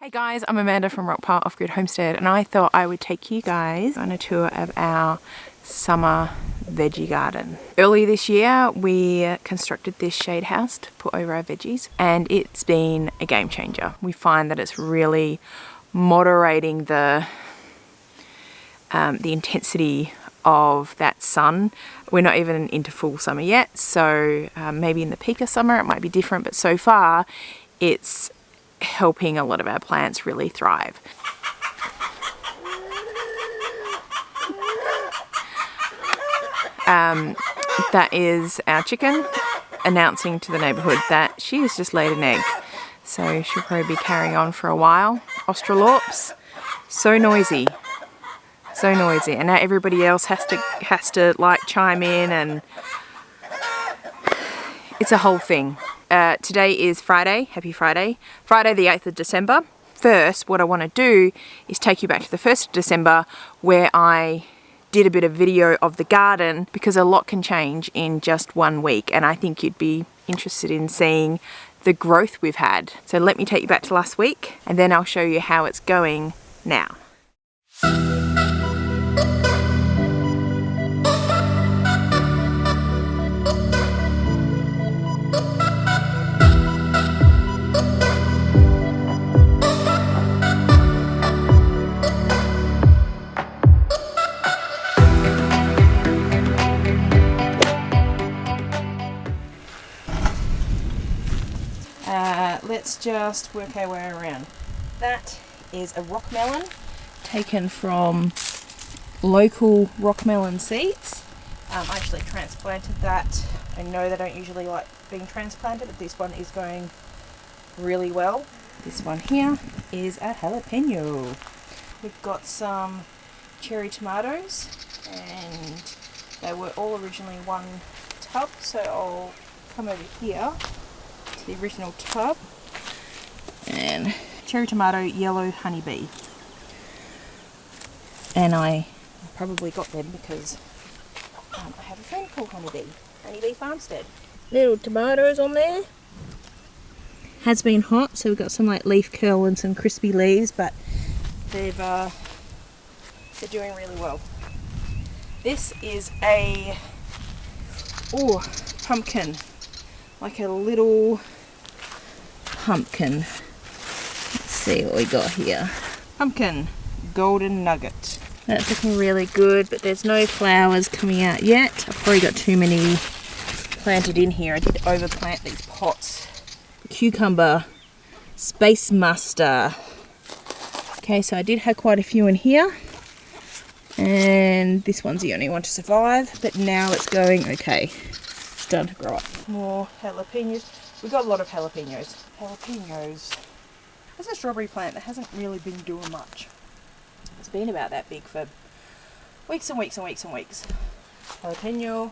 Hey guys, I'm Amanda from Rockpile Off-Grid Homestead, and I thought I would take you guys on a tour of our summer veggie garden. Earlier this year we constructed this shade house to put over our veggies, and it's been a game changer. We find that it's really moderating the intensity of that sun. We're not even into full summer yet, so maybe in the peak of summer it might be different, but so far it's helping a lot of our plants really thrive. That is our chicken announcing to the neighbourhood that she has just laid an egg, so she'll probably be carrying on for a while. Australorps, so noisy, and now everybody else has to like chime in, and it's a whole thing. Today is Friday, happy Friday the 8th of December. First, what I want to do is take you back to the 1st of December where I did a bit of video of the garden, because a lot can change in just 1 week, and I think you'd be interested in seeing the growth we've had. So let me take you back to last week and then I'll show you how it's going now. Let's just work our way around. That is a rock melon taken from local rock melon seeds. I actually transplanted that. I know they don't usually like being transplanted, but this one is going really well. This one here is a jalapeno. We've got some cherry tomatoes, and they were all originally one tub, so I'll come over here to the original tub. And cherry tomato, yellow honeybee, and I probably got them because I have a friend called Honeybee Farmstead. Little tomatoes on there. Has been hot, so we've got some like leaf curl and some crispy leaves, but they're doing really well. This is a pumpkin, like a little pumpkin. Let's see what we got here. Pumpkin golden nugget. That's looking really good, but there's no flowers coming out yet. I've probably got too many planted in here. I did overplant these pots. Cucumber, space muster. Okay, so I did have quite a few in here, and this one's the only one to survive, but now it's going okay. It's starting to grow up. More jalapenos. We've got a lot of jalapenos. There's a strawberry plant that hasn't really been doing much. It's been about that big for weeks and weeks and weeks and weeks. Jalapeno,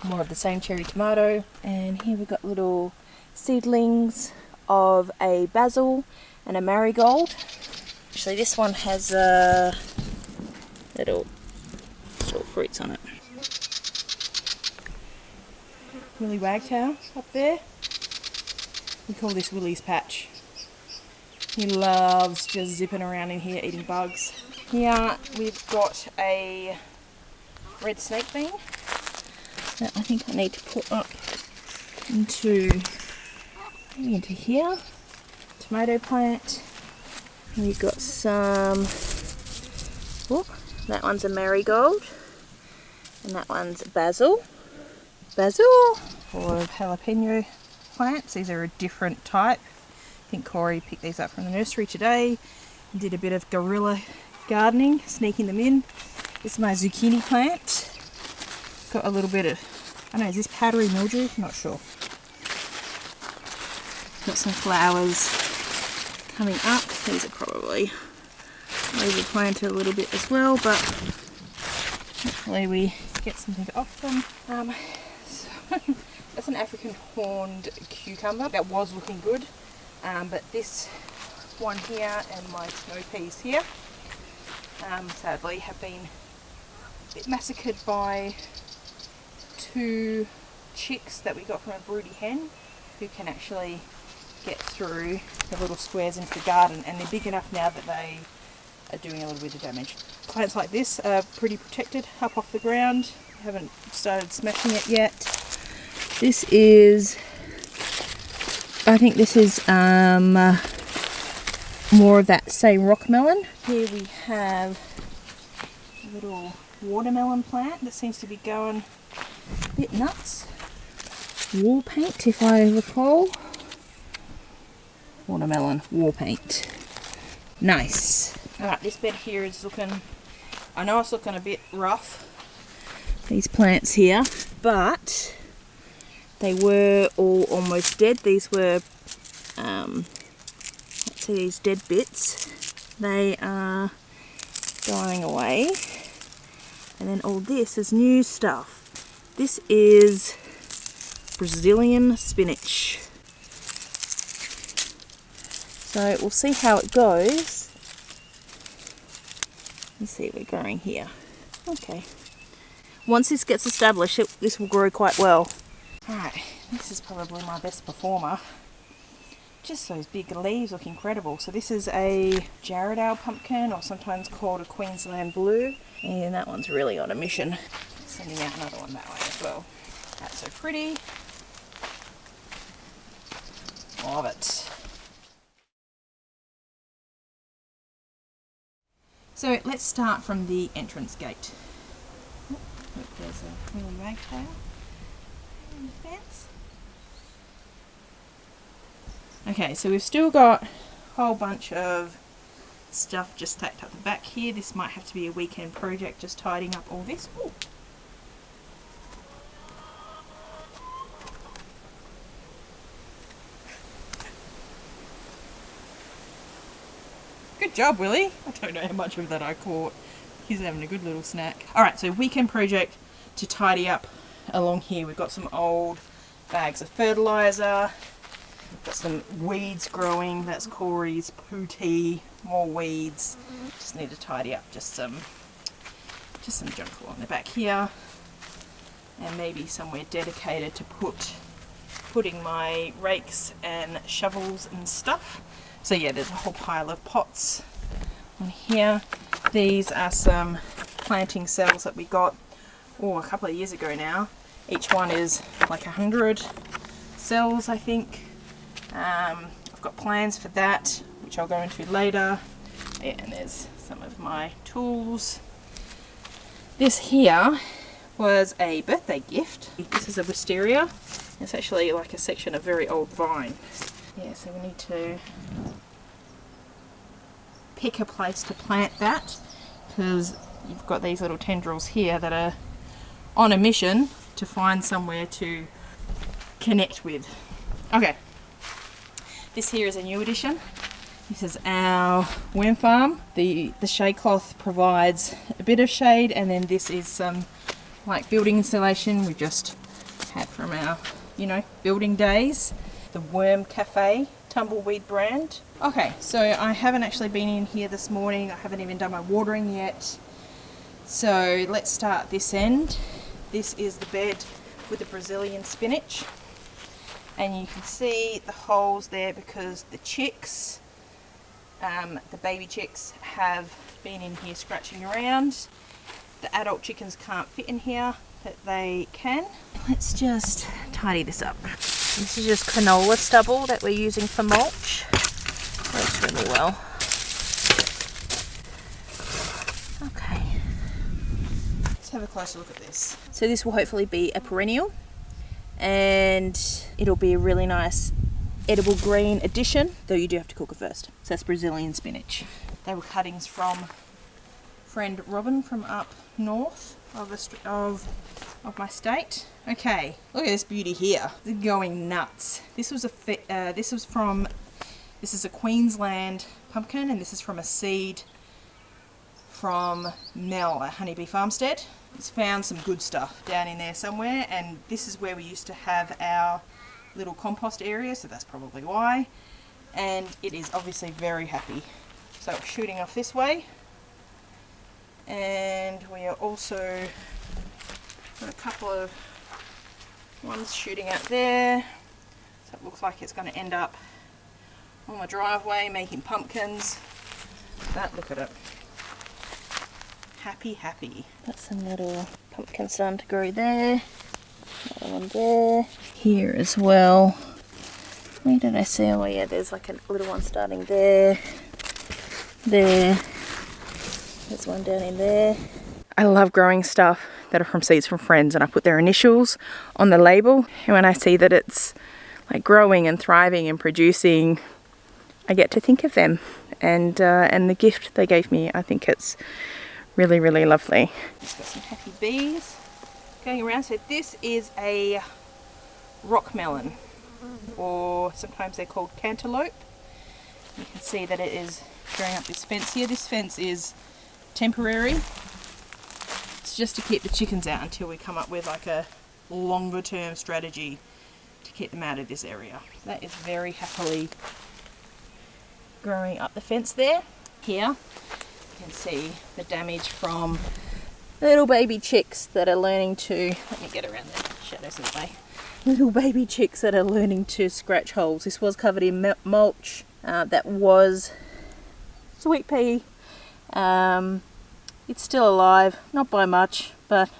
more of the same cherry tomato, and here we've got little seedlings of a basil and a marigold. Actually, this one has little fruits on it. Willy Wagtail up there. We call this Willy's patch. He loves just zipping around in here eating bugs. Here we've got a red snake bean that I think I need to put up into here. Tomato plant. We've got some, that one's a marigold, and that one's basil. Full of jalapeno plants. These are a different type. I think Corey picked these up from the nursery today and did a bit of guerrilla gardening, sneaking them in. This is my zucchini plant. Got a little bit of, I don't know, is this powdery mildew? Not sure. Got some flowers coming up. These are probably overplanted a little bit as well, but hopefully we get something off them. That's an African horned cucumber. That was looking good. But this one here and my snow peas here sadly have been a bit massacred by 2 chicks that we got from a broody hen who can actually get through the little squares into the garden, and they're big enough now that they are doing a little bit of damage. Plants like this are pretty protected up off the ground. Haven't started smashing it yet. This is, I think this is more of that same rock melon. Here we have a little watermelon plant that seems to be going a bit nuts. Wall paint, if I recall. Watermelon wall paint. Nice. Alright, this bed here is looking, I know it's looking a bit rough, these plants here, but they were all almost dead. These were, let's see, these dead bits. They are going away. And then all this is new stuff. This is Brazilian spinach. So we'll see how it goes. Let's see, we're growing here. Okay. Once this gets established, this will grow quite well. Alright, this is probably my best performer. Just those big leaves look incredible. So this is a Jarrahdale pumpkin, or sometimes called a Queensland blue. And that one's really on a mission. Sending out another one that way as well. That's so pretty. Love it. So let's start from the entrance gate. Oh, look, there's a little wagtail in the fence. Okay, so we've still got a whole bunch of stuff just stacked up the back here. This might have to be a weekend project, just tidying up all this. Ooh. Good job, Willie. I don't know how much of that I caught. He's having a good little snack. Alright, so weekend project to tidy up along here. We've got some old bags of fertiliser. We've got some weeds growing. That's Corey's pootie. More weeds. Just need to tidy up just some junk along the back here. And maybe somewhere dedicated to putting my rakes and shovels and stuff. So yeah, there's a whole pile of pots on here. These are some planting cells that we got a couple of years ago now. Each one is like 100 cells, I think. I've got plans for that, which I'll go into later. Yeah, and there's some of my tools. This here was a birthday gift. This is a wisteria. It's actually like a section of very old vine. Yeah, so we need to pick a place to plant that, because you've got these little tendrils here that are on a mission to find somewhere to connect with. Okay, this here is a new addition. This is our worm farm. The shade cloth provides a bit of shade, and then this is some like building insulation we just had from our, building days. The Worm Cafe tumbleweed brand. Okay, so I haven't actually been in here this morning. I haven't even done my watering yet. So let's start this end. This is the bed with the Brazilian spinach. And you can see the holes there because the chicks, the baby chicks, have been in here scratching around. The adult chickens can't fit in here, but they can. Let's just tidy this up. This is just canola stubble that we're using for mulch. Works really well. Okay. Let's have a closer look at this. So this will hopefully be a perennial, and it'll be a really nice edible green addition, though you do have to cook it first. So that's Brazilian spinach. They were cuttings from friend Robin from up north of my state. Okay, look at this beauty here. They're going nuts. This is a Queensland pumpkin, and this is from a seed from Mel at Honeybee Farmstead. It's found some good stuff down in there somewhere, and this is where we used to have our little compost area, so that's probably why. And it is obviously very happy. So it's shooting off this way, and we are also got a couple of ones shooting out there, so it looks like it's going to end up on my driveway making pumpkins. But look at it. Happy, happy. Got some little pumpkins starting to grow there. Another one there. Here as well. Where did I see? Oh yeah, there's like a little one starting there. There. There's one down in there. I love growing stuff that are from seeds from friends, and I put their initials on the label, and when I see that it's like growing and thriving and producing, I get to think of them and the gift they gave me. I think it's really, really lovely. Just got some happy bees going around. So this is a rock melon, or sometimes they're called cantaloupe. You can see that it is growing up this fence here. This fence is temporary. It's just to keep the chickens out until we come up with like a longer term strategy to keep them out of this area. That is very happily growing up the fence there. Here you can see the damage from little baby chicks that are learning to, let me get around the shadows of the way. Little baby chicks that are learning to scratch holes. This was covered in mulch. That was sweet pea. It's still alive, not by much, but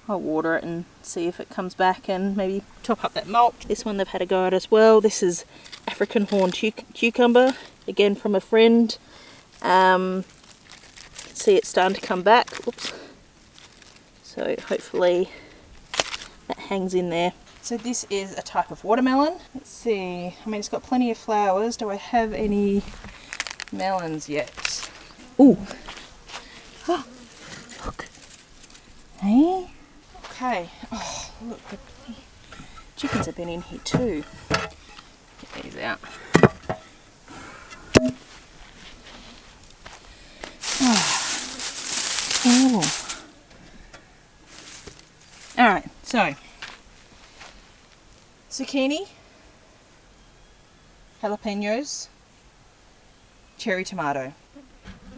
I'll water it and see if it comes back and maybe top up that mulch. This one they've had a go at as well. This is African horn cucumber, again from a friend. See it's starting to come back. Oops. So hopefully that hangs in there. So this is a type of watermelon. Let's see, I mean it's got plenty of flowers. Do I have any melons yet? Ooh. Oh, look. Hey? Okay. Oh, look, the chickens have been in here too. Get these out. Oh. Alright, so zucchini, jalapenos, cherry tomato.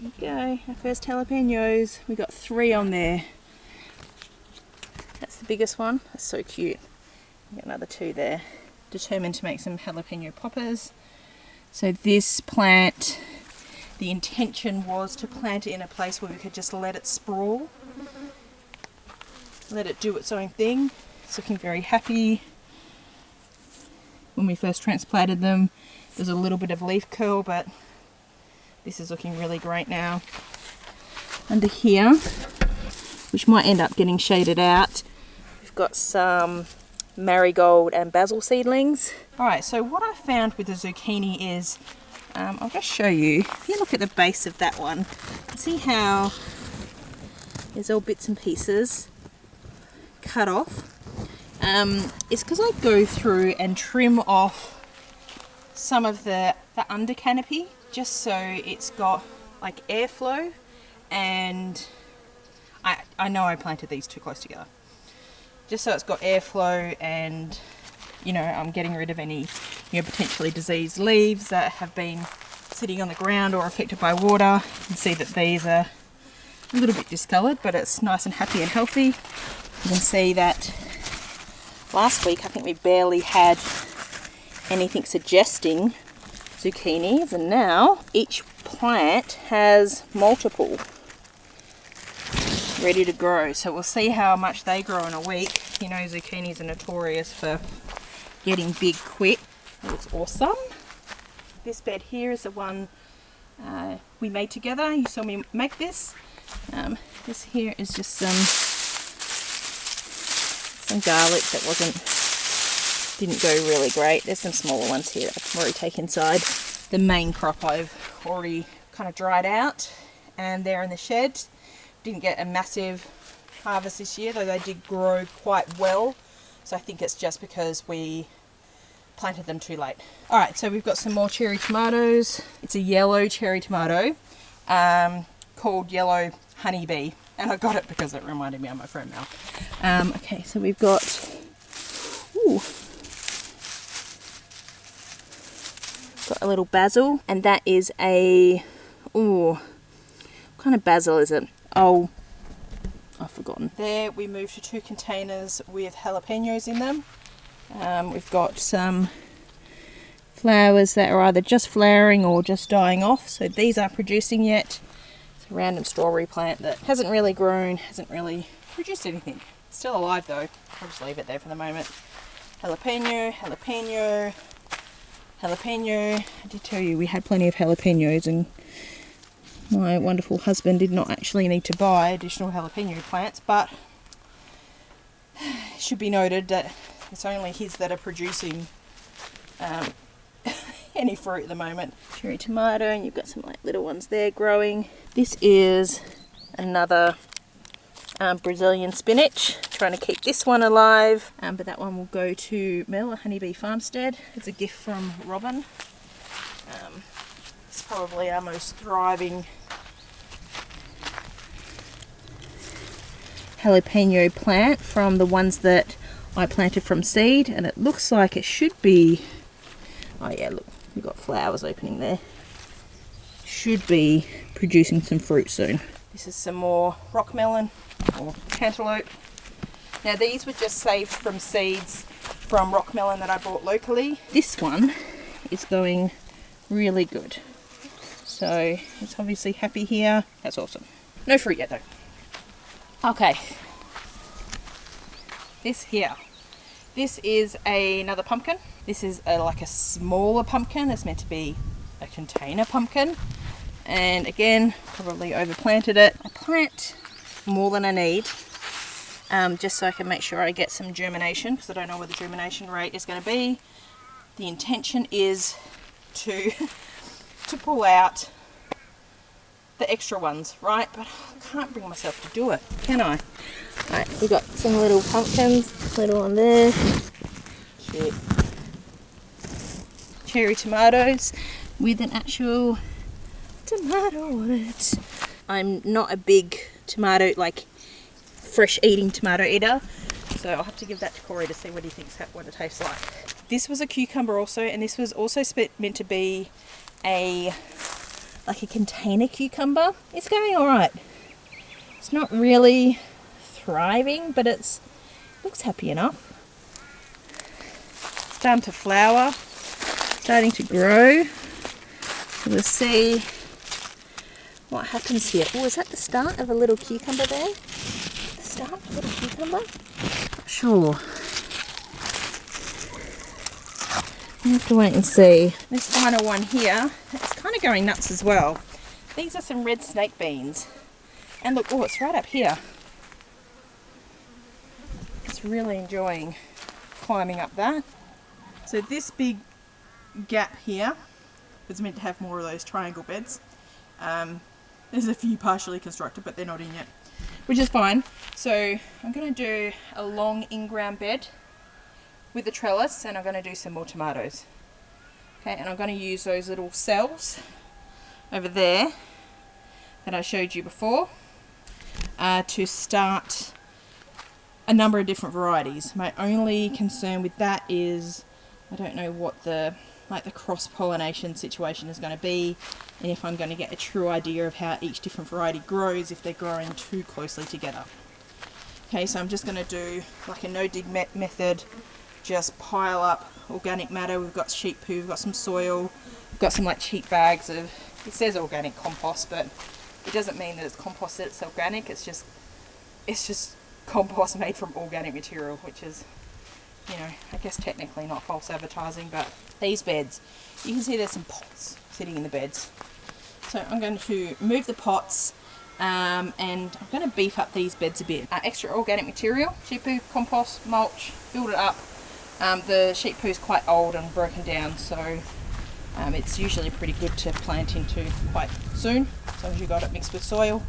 There we go, our first jalapenos. We got 3 on there. That's the biggest one. That's so cute. Got another 2 there. Determined to make some jalapeno poppers. So this plant, the intention was to plant it in a place where we could just let it sprawl. Let it do its own thing. It's looking very happy. When we first transplanted them, there's a little bit of leaf curl, but this is looking really great now. Under here, which might end up getting shaded out, we've got some marigold and basil seedlings. Alright, so what I found with the zucchini is, I'll just show you. If you look at the base of that one, see how there's all bits and pieces cut off. It's because I go through and trim off some of the under canopy, just so it's got like airflow, and I know I planted these too close together. Just so it's got airflow, and you know, I'm getting rid of any, you know, potentially diseased leaves that have been sitting on the ground or affected by water. You can see that these are a little bit discoloured, but it's nice and happy and healthy. You can see that last week I think we barely had anything suggesting zucchinis, and now each plant has multiple ready to grow. So we'll see how much they grow in a week. You know, zucchinis are notorious for getting big quick. It looks awesome. This bed here is the one we made together. You saw me make this. This here is just some garlic that didn't go really great. There's some smaller ones here that I can already take inside. The main crop I've already kind of dried out, and they're in the shed. Didn't get a massive harvest this year, though they did grow quite well. So I think it's just because we planted them too late. Alright, so we've got some more cherry tomatoes. It's a yellow cherry tomato called Yellow Honeybee, and I got it because it reminded me of my friend Mel. Okay, so we've got got a little basil, and that is a what kind of basil is it? Oh, I've forgotten. There we moved to 2 containers with jalapenos in them. We've got some flowers that are either just flowering or just dying off. So these aren't producing yet. It's a random strawberry plant that hasn't really grown, hasn't really produced anything. It's still alive though. I'll just leave it there for the moment. Jalapeno, jalapeno, jalapeno. I did tell you we had plenty of jalapenos, and my wonderful husband did not actually need to buy additional jalapeno plants, but it should be noted that it's only his that are producing any fruit at the moment. Cherry tomato, and you've got some like little ones there growing. This is another Brazilian spinach, trying to keep this one alive, but that one will go to Mel, a honeybee farmstead. It's a gift from Robin. It's probably our most thriving jalapeno plant from the ones that I planted from seed, and it looks like it should be, oh yeah, look, we've got flowers opening there. Should be producing some fruit soon. This is some more rock melon or cantaloupe. Now these were just saved from seeds from rock melon that I bought locally. This one is going really good. So it's obviously happy here. That's awesome. No fruit yet though. Okay. This here. This is another pumpkin. This is like a smaller pumpkin. It's meant to be a container pumpkin. And again, probably overplanted it. I plant more than I need, just so I can make sure I get some germination, because I don't know what the germination rate is going to be. The intention is to pull out the extra ones, right? But I can't bring myself to do it, can I? Right, we've got some little pumpkins, little one there. Cute. Cherry tomatoes with an actual tomato on it. I'm not a big tomato, like fresh eating tomato eater, so I'll have to give that to Corey to see what he thinks, what it tastes like. This was a cucumber also, and this was also meant to be like a container cucumber. It's going all right. It's not really thriving, but it looks happy enough. Starting to flower, starting to grow. We'll see what happens here. Oh, is that the start of a little cucumber there? The start of a little cucumber? Not sure. We have to wait and see. This final one here, it's kind of going nuts as well. These are some red snake beans. And look, oh, it's right up here. It's really enjoying climbing up that. So this big gap here is meant to have more of those triangle beds. There's a few partially constructed, but they're not in yet, which is fine. So I'm going to do a long in-ground bed with the trellis, and I'm going to do some more tomatoes. Okay, and I'm going to use those little cells over there that I showed you before to start a number of different varieties. My only concern with that is I don't know what the cross-pollination situation is going to be, and if I'm going to get a true idea of how each different variety grows if they're growing too closely together. Okay, so I'm just going to do like a no-dig method, just pile up organic matter. We've got sheep poo, we've got some soil, we've got some like cheap bags of, it says organic compost, but it doesn't mean that it's compost that it's organic. It's just compost made from organic material, which is, you know, I guess technically not false advertising. But these beds, you can see there's some pots sitting in the beds. So I'm going to move the pots and I'm going to beef up these beds a bit. Extra organic material, sheep poo, compost, mulch, build it up. The sheep poo is quite old and broken down, so it's usually pretty good to plant into quite soon, as long as you got it mixed with soil.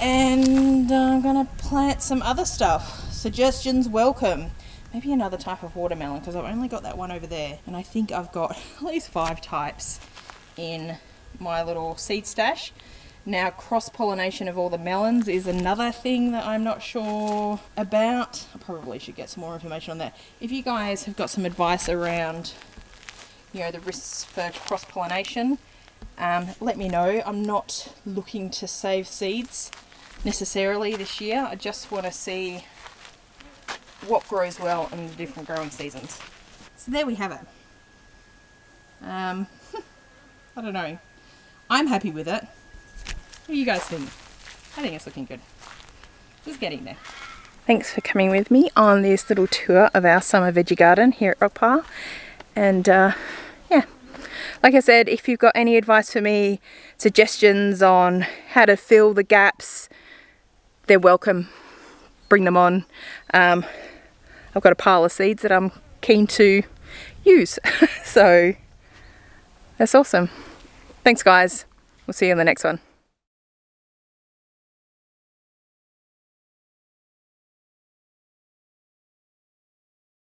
And I'm going to plant some other stuff. Suggestions welcome. Maybe another type of watermelon, because I've only got that one over there, and I think I've got at least 5 types in my little seed stash. Now, cross-pollination of all the melons is another thing that I'm not sure about. I probably should get some more information on that. If you guys have got some advice around, you know, the risks for cross-pollination, let me know. I'm not looking to save seeds necessarily this year. I just want to see what grows well in the different growing seasons. So there we have it. I don't know. I'm happy with it. What do you guys think? I think it's looking good. Just getting there. Thanks for coming with me on this little tour of our summer veggie garden here at Rockpile. And yeah, like I said, if you've got any advice for me, suggestions on how to fill the gaps, they're welcome. Bring them on. I've got a pile of seeds that I'm keen to use. So that's awesome. Thanks guys. We'll see you in the next one.